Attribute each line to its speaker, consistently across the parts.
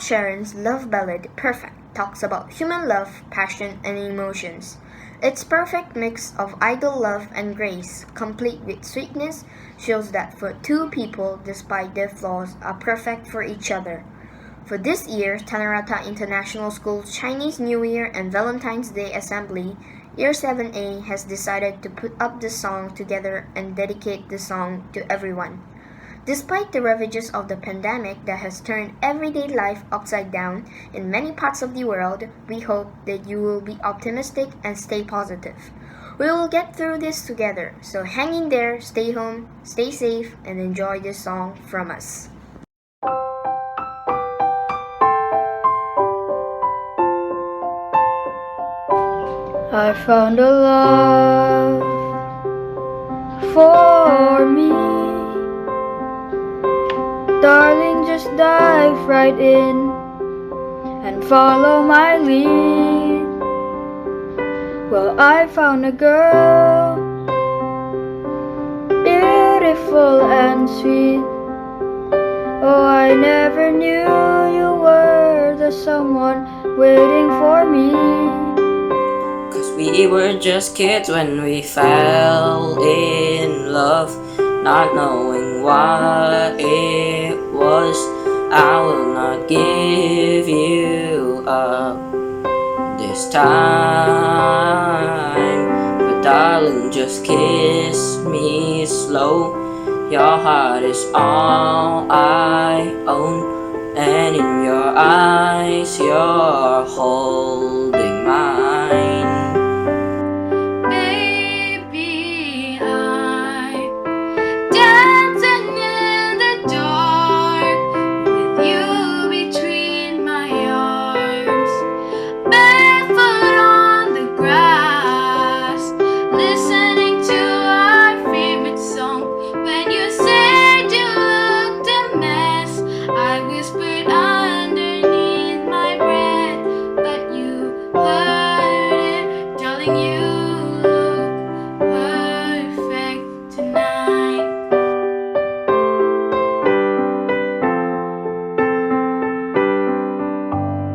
Speaker 1: Sheeran's love ballad Perfect talks about human love, passion, and emotions. Its perfect mix of idle love and grace, complete with sweetness, shows that for two people, despite their flaws, are perfect for each other. For this year, Tanarata International School's Chinese New Year and Valentine's Day Assembly, Year 7A has decided to put up the song together and dedicate the song to everyone. Despite the ravages of the pandemic that has turned everyday life upside down in many parts of the world, we hope that you will be optimistic and stay positive. We will get through this together, so hang in there, stay home, stay safe, and enjoy this song from us.
Speaker 2: I found a love for me. Darling, just dive right in and follow my lead. Well, I found a girl, beautiful and sweet. Oh, I never knew you were the someone waiting for me.
Speaker 3: We were just kids when we fell in love, not knowing what it was. I will not give you up this time, but darling, just kiss me slow. Your heart is all I own, and in your eyes you're holding mine.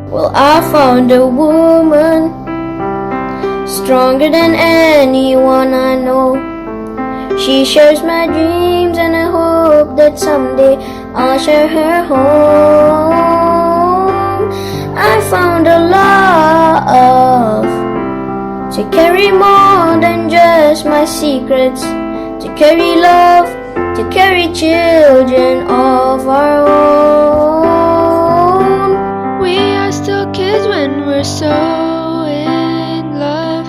Speaker 2: Well, I found a woman stronger than anyone I know. She shares my dreams, and I hope that someday I'll share her home. I found a love to carry more than just my secrets, to carry love, to carry children of our own. We are still kids when we're so in love,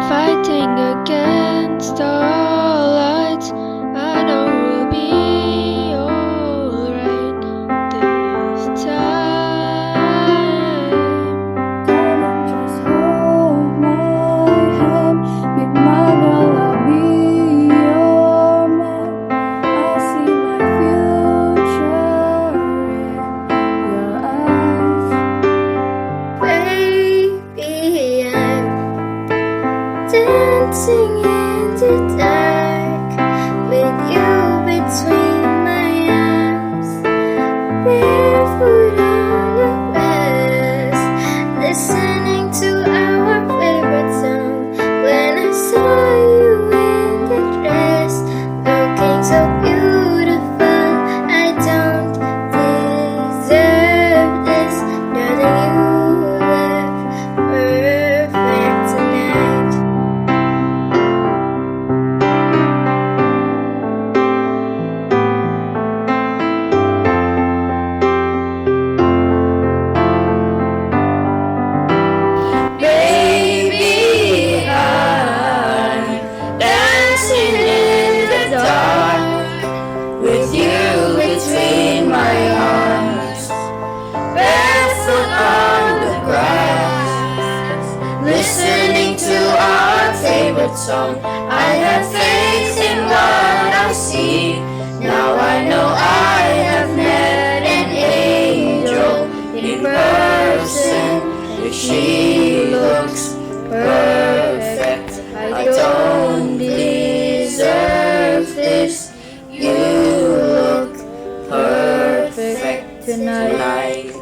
Speaker 2: fighting against all odds. I know we'll be alright this time. Come and just hold my hand, with my girl I'll be your man. I see my future in your eyes. Baby, I'm dancing in the dark with you between my arms, barefoot on the grass, listening to our favorite song. When I saw you in the dress, looking so beautiful, I don't deserve this. Darling, you look perfect tonight.
Speaker 3: Baby, I'm dancing in the dark with you between my arms, barefoot on the grass, listening to our favorite song. I have faith in what I see. Now I know I have met an angel in person. She looks perfect. I don't deserve this. You look perfect tonight.